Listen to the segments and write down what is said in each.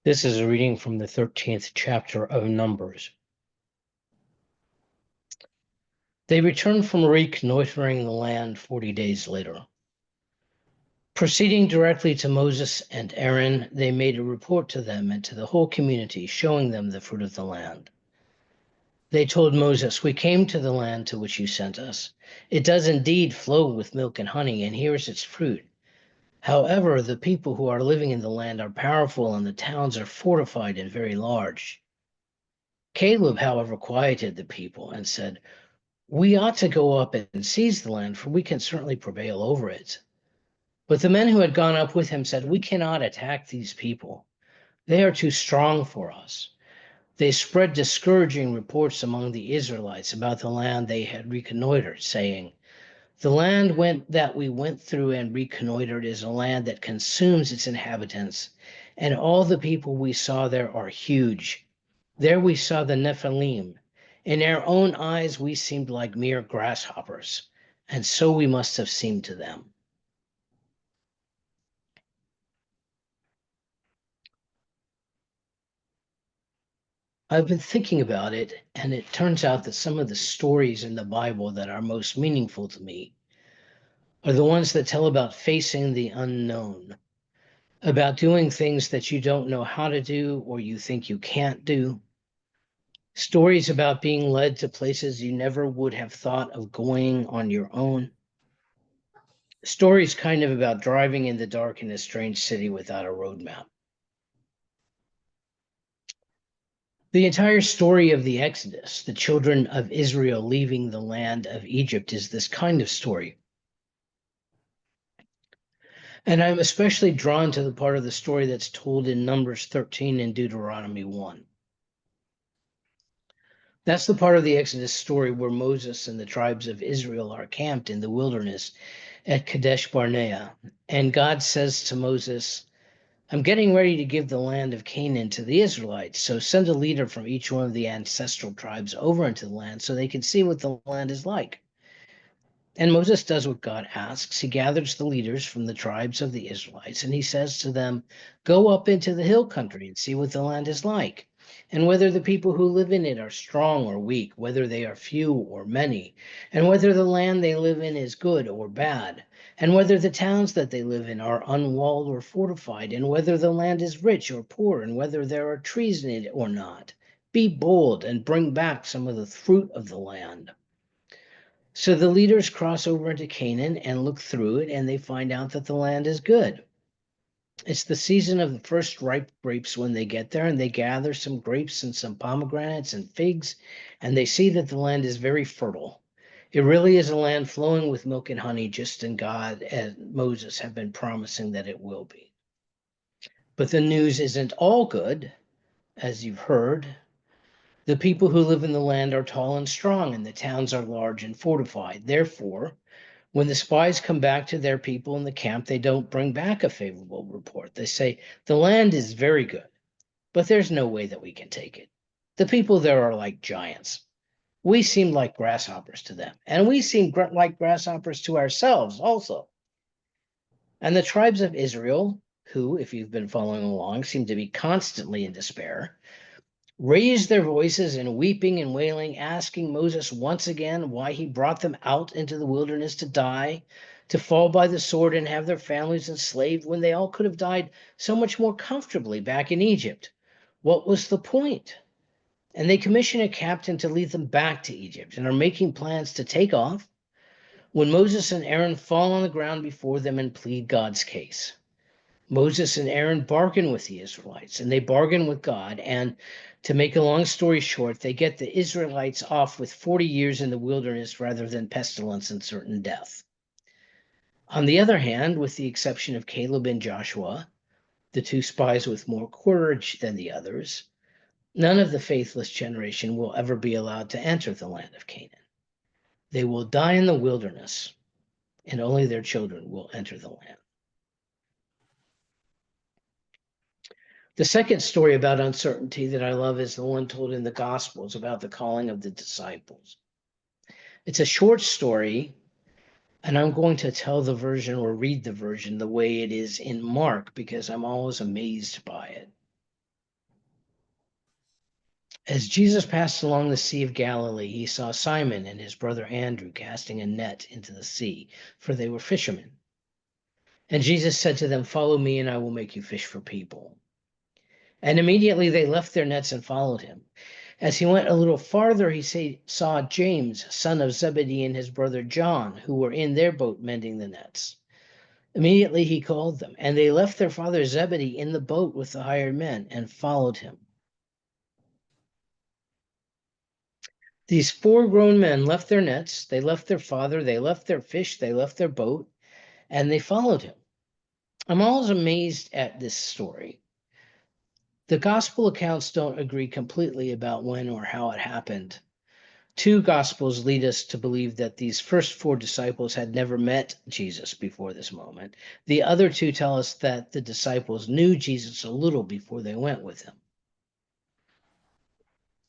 This is a reading from the 13th chapter of Numbers. They returned from reconnoitering the land 40 days later. Proceeding directly to Moses and Aaron, they made a report to them and to the whole community, showing them the fruit of the land. They told Moses, "We came to the land to which you sent us. It does indeed flow with milk and honey, and here is its fruit. However, the people who are living in the land are powerful, and the towns are fortified and very large." Caleb, however, quieted the people and said, "We ought to go up and seize the land, for we can certainly prevail over it." But the men who had gone up with him said, "We cannot attack these people. They are too strong for us." They spread discouraging reports among the Israelites about the land they had reconnoitered, saying, "The land that we went through and reconnoitered is a land that consumes its inhabitants, and all the people we saw there are huge. There we saw the Nephilim. In our own eyes we seemed like mere grasshoppers, and so we must have seemed to them." I've been thinking about it, and it turns out that some of the stories in the Bible that are most meaningful to me are the ones that tell about facing the unknown, about doing things that you don't know how to do or you think you can't do. Stories about being led to places you never would have thought of going on your own. Stories kind of about driving in the dark in a strange city without a road map. The entire story of the Exodus, the children of Israel leaving the land of Egypt, is this kind of story. And I'm especially drawn to the part of the story that's told in Numbers 13 and Deuteronomy 1. That's the part of the Exodus story where Moses and the tribes of Israel are camped in the wilderness at Kadesh Barnea. And God says to Moses, "I'm getting ready to give the land of Canaan to the Israelites, so send a leader from each one of the ancestral tribes over into the land so they can see what the land is like." And Moses does what God asks. He gathers the leaders from the tribes of the Israelites, and he says to them, "Go up into the hill country and see what the land is like, and whether the people who live in it are strong or weak, whether they are few or many, and whether the land they live in is good or bad, and whether the towns that they live in are unwalled or fortified, and whether the land is rich or poor, and whether there are trees in it or not. Be bold and bring back some of the fruit of the land." So the leaders cross over into Canaan and look through it, and they find out that the land is good. It's the season of the first ripe grapes when they get there, and they gather some grapes and some pomegranates and figs, and they see that the land is very fertile. It really is a land flowing with milk and honey, just as God and Moses have been promising that it will be. But the news isn't all good, as you've heard. The people who live in the land are tall and strong, and the towns are large and fortified. Therefore, when the spies come back to their people in the camp, they don't bring back a favorable report. They say, "The land is very good, but there's no way that we can take it. The people there are like giants. We seem like grasshoppers to them, and we seem like grasshoppers to ourselves also." And the tribes of Israel, who, if you've been following along, seem to be constantly in despair, raised their voices in weeping and wailing, asking Moses once again why he brought them out into the wilderness to die, to fall by the sword and have their families enslaved when they all could have died so much more comfortably back in Egypt. What was the point? And they commission a captain to lead them back to Egypt and are making plans to take off when Moses and Aaron fall on the ground before them and plead God's case. Moses and Aaron bargain with the Israelites, and they bargain with God. And to make a long story short, they get the Israelites off with 40 years in the wilderness rather than pestilence and certain death. On the other hand, with the exception of Caleb and Joshua, the two spies with more courage than the others, none of the faithless generation will ever be allowed to enter the land of Canaan. They will die in the wilderness, and only their children will enter the land. The second story about uncertainty that I love is the one told in the Gospels about the calling of the disciples. It's a short story, and I'm going to tell the version or read the version the way it is in Mark because I'm always amazed by it. As Jesus passed along the Sea of Galilee, he saw Simon and his brother Andrew casting a net into the sea, for they were fishermen. And Jesus said to them, "Follow me, and I will make you fish for people." And immediately they left their nets and followed him. As he went a little farther, he saw James, son of Zebedee, and his brother John, who were in their boat mending the nets. Immediately he called them, and they left their father Zebedee in the boat with the hired men and followed him. These four grown men left their nets, they left their father, they left their fish, they left their boat, and they followed him. I'm always amazed at this story. The gospel accounts don't agree completely about when or how it happened. Two gospels lead us to believe that these first four disciples had never met Jesus before this moment. The other two tell us that the disciples knew Jesus a little before they went with him.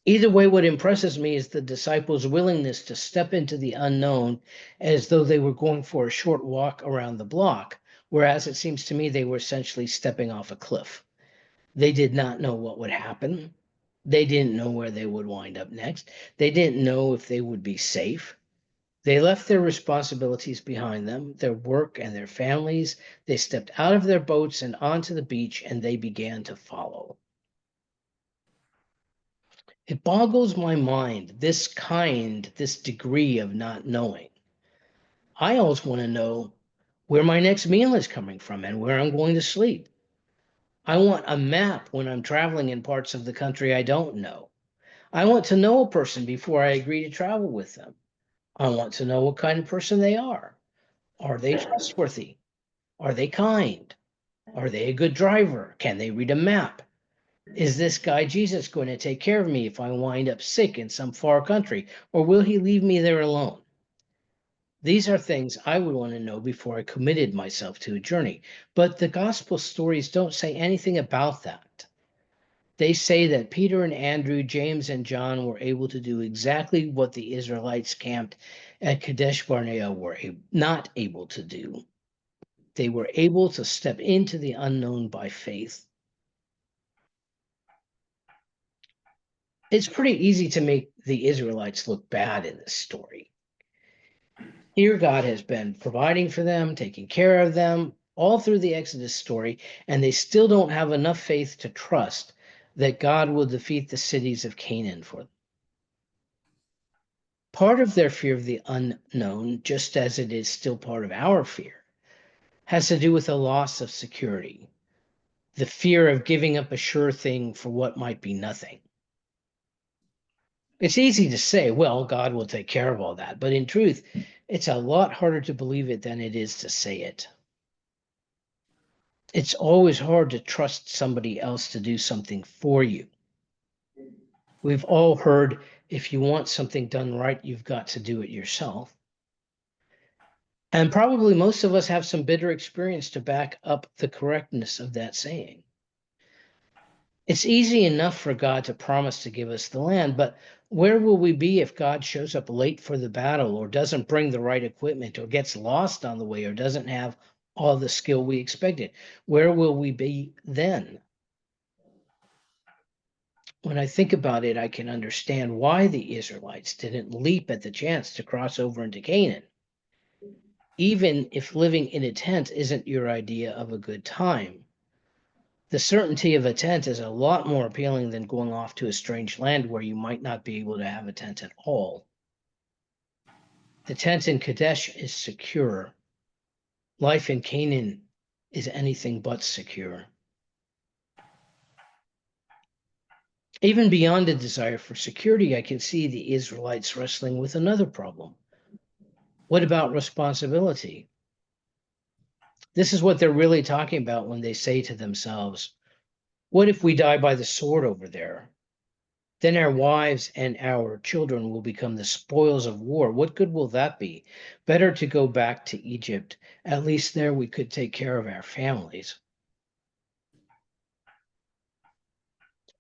Either way, what impresses me is the disciples' willingness to step into the unknown as though they were going for a short walk around the block, whereas it seems to me they were essentially stepping off a cliff. They did not know what would happen. They didn't know where they would wind up next. They didn't know if they would be safe. They left their responsibilities behind them, their work and their families. They stepped out of their boats and onto the beach, and they began to follow. It boggles my mind, this degree of not knowing. I always want to know where my next meal is coming from and where I'm going to sleep. I want a map when I'm traveling in parts of the country I don't know. I want to know a person before I agree to travel with them. I want to know what kind of person they are. Are they trustworthy? Are they kind? Are they a good driver? Can they read a map? Is this guy Jesus going to take care of me if I wind up sick in some far country, or will he leave me there alone? These are things I would want to know before I committed myself to a journey. But the gospel stories don't say anything about that. They say that Peter and Andrew, James and John were able to do exactly what the Israelites camped at Kadesh Barnea were not able to do. They were able to step into the unknown by faith. It's pretty easy to make the Israelites look bad in this story. Here, God has been providing for them, taking care of them all through the Exodus story, and they still don't have enough faith to trust that God will defeat the cities of Canaan for them. Part of their fear of the unknown, just as it is still part of our fear, has to do with a loss of security, the fear of giving up a sure thing for what might be nothing. It's easy to say, well, God will take care of all that. But in truth, it's a lot harder to believe it than it is to say it. It's always hard to trust somebody else to do something for you. We've all heard if you want something done right, you've got to do it yourself. And probably most of us have some bitter experience to back up the correctness of that saying. It's easy enough for God to promise to give us the land, but where will we be if God shows up late for the battle or doesn't bring the right equipment or gets lost on the way or doesn't have all the skill we expected? Where will we be then? When I think about it, I can understand why the Israelites didn't leap at the chance to cross over into Canaan. Even if living in a tent isn't your idea of a good time, the certainty of a tent is a lot more appealing than going off to a strange land where you might not be able to have a tent at all. The tent in Kadesh is secure. Life in Canaan is anything but secure. Even beyond a desire for security, I can see the Israelites wrestling with another problem. What about responsibility? This is what they're really talking about when they say to themselves, what if we die by the sword over there? Then our wives and our children will become the spoils of war. What good will that be? Better to go back to Egypt. At least there we could take care of our families.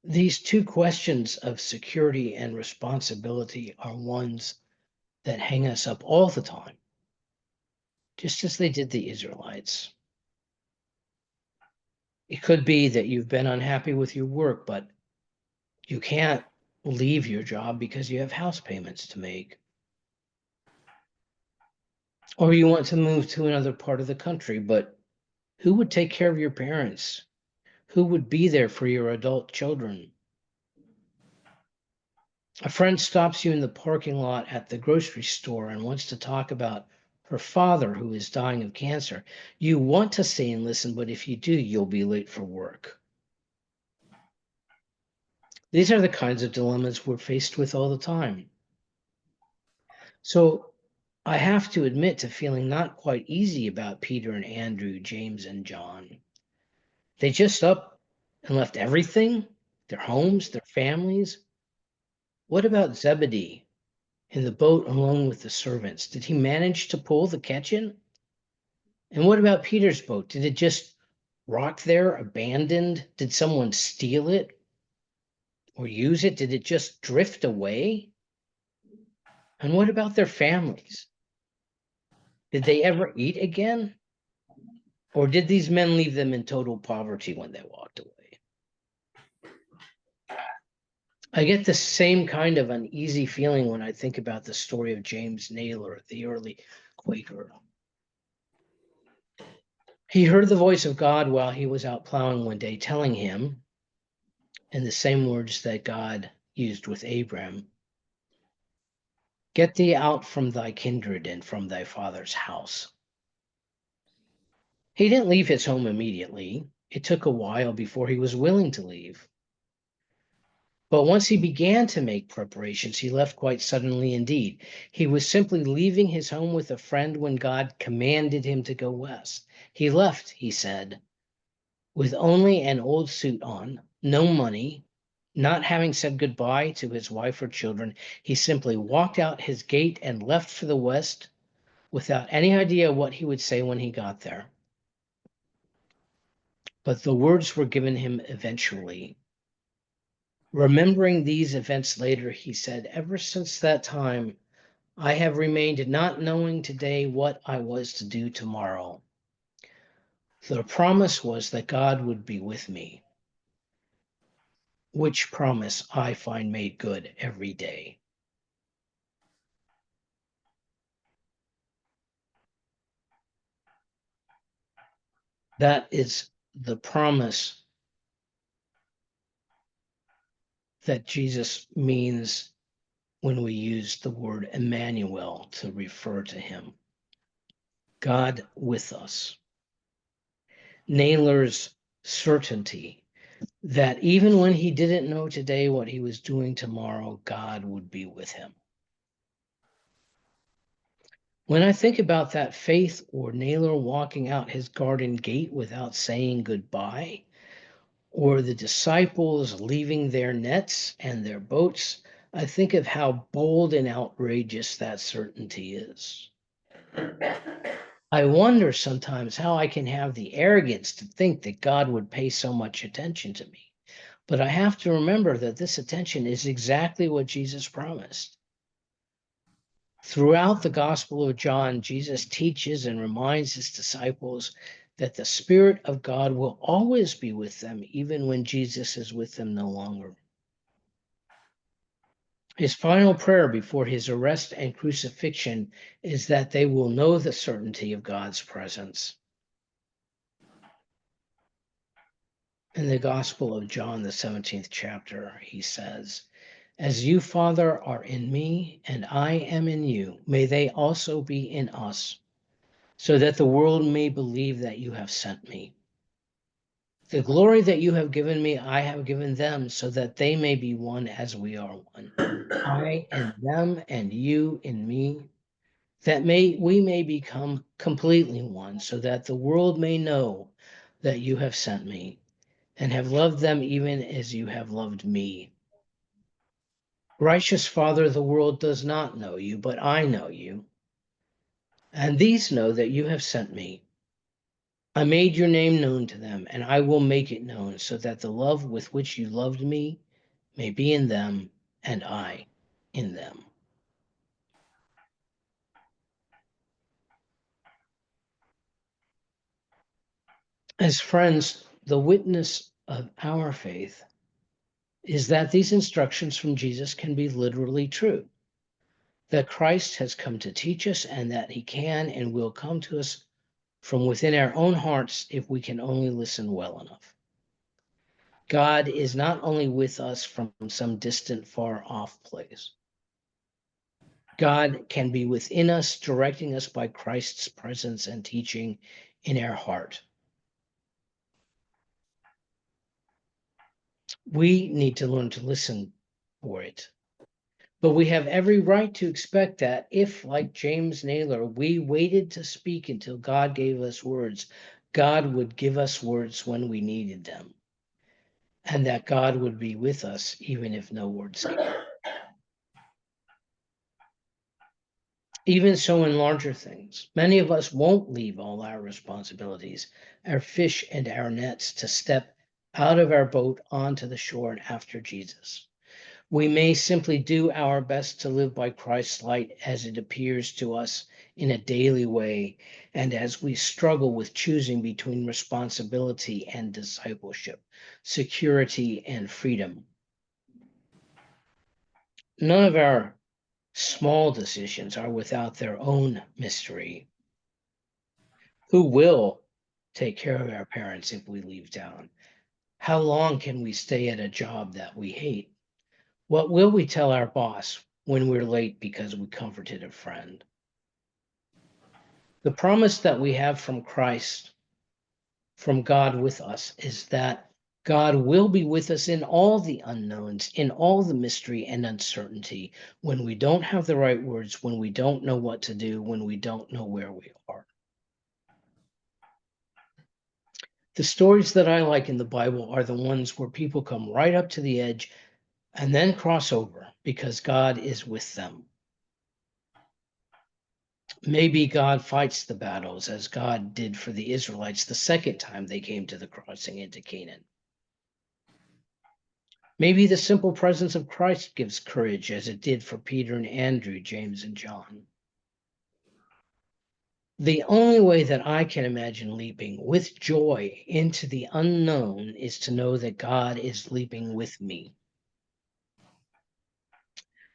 These two questions of security and responsibility are ones that hang us up all the time, just as they did the Israelites. It could be that you've been unhappy with your work, but you can't leave your job because you have house payments to make. Or you want to move to another part of the country, but who would take care of your parents? Who would be there for your adult children? A friend stops you in the parking lot at the grocery store and wants to talk about her father who is dying of cancer. You want to stay and listen, but if you do, you'll be late for work. These are the kinds of dilemmas we're faced with all the time. So I have to admit to feeling not quite easy about Peter and Andrew, James and John. They just up and left everything, their homes, their families. What about Zebedee in the boat alone with the servants? Did he manage to pull the catch in? And what about Peter's boat? Did it just rock there, abandoned? Did someone steal it or use it? Did it just drift away? And what about their families? Did they ever eat again? Or did these men leave them in total poverty when they walked away? I get the same kind of uneasy feeling when I think about the story of James Naylor, the early Quaker. He heard the voice of God while he was out plowing one day, telling him, in the same words that God used with Abram, "Get thee out from thy kindred and from thy father's house." He didn't leave his home immediately. It took a while before he was willing to leave. But once he began to make preparations, he left quite suddenly indeed. He was simply leaving his home with a friend when God commanded him to go west. He left, he said, with only an old suit on, no money, not having said goodbye to his wife or children. He simply walked out his gate and left for the west without any idea what he would say when he got there. But the words were given him eventually. Remembering these events later, he said, "Ever since that time, I have remained not knowing today what I was to do tomorrow. The promise was that God would be with me, which promise I find made good every day." That is the promise that Jesus means when we use the word Emmanuel to refer to him. God with us. Naylor's certainty that even when he didn't know today what he was doing tomorrow, God would be with him. When I think about that faith or Naylor walking out his garden gate without saying goodbye, or the disciples leaving their nets and their boats, I think of how bold and outrageous that certainty is. I wonder sometimes how I can have the arrogance to think that God would pay so much attention to me. But I have to remember that this attention is exactly what Jesus promised. Throughout the Gospel of John, Jesus teaches and reminds his disciples that the Spirit of God will always be with them, even when Jesus is with them no longer. His final prayer before his arrest and crucifixion is that they will know the certainty of God's presence. In the Gospel of John, the 17th chapter, he says, "As you, Father, are in me, and I am in you, may they also be in us, so that the world may believe that you have sent me. The glory that you have given me, I have given them, so that they may be one as we are one. I in them, and you in me, that we may become completely one, so that the world may know that you have sent me and have loved them even as you have loved me. Righteous Father, the world does not know you, but I know you, and these know that you have sent me. I made your name known to them, and I will make it known, so that the love with which you loved me may be in them, and I in them." As friends, the witness of our faith is that these instructions from Jesus can be literally true, that Christ has come to teach us and that he can and will come to us from within our own hearts if we can only listen well enough. God is not only with us from some distant, far off place. God can be within us, directing us by Christ's presence and teaching in our heart. We need to learn to listen for it. But we have every right to expect that if, like James Naylor, we waited to speak until God gave us words, God would give us words when we needed them, and that God would be with us even if no words came. Even so, in larger things, many of us won't leave all our responsibilities, our fish and our nets, to step out of our boat onto the shore and after Jesus. We may simply do our best to live by Christ's light as it appears to us in a daily way, and as we struggle with choosing between responsibility and discipleship, security and freedom. None of our small decisions are without their own mystery. Who will take care of our parents if we leave town? How long can we stay at a job that we hate? What will we tell our boss when we're late because we comforted a friend? The promise that we have from Christ, from God with us, is that God will be with us in all the unknowns, in all the mystery and uncertainty, when we don't have the right words, when we don't know what to do, when we don't know where we are. The stories that I like in the Bible are the ones where people come right up to the edge and then cross over because God is with them. Maybe God fights the battles as God did for the Israelites the second time they came to the crossing into Canaan. Maybe the simple presence of Christ gives courage as it did for Peter and Andrew, James and John. The only way that I can imagine leaping with joy into the unknown is to know that God is leaping with me.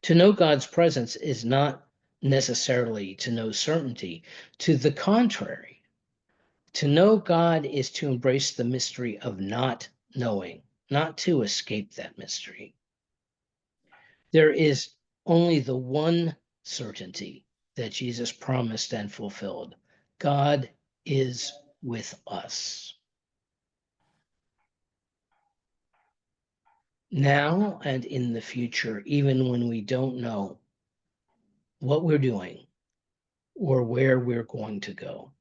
To know God's presence is not necessarily to know certainty. To the contrary, to know God is to embrace the mystery of not knowing, not to escape that mystery. There is only the one certainty that Jesus promised and fulfilled. God is with us. Now and in the future, even when we don't know what we're doing or where we're going to go.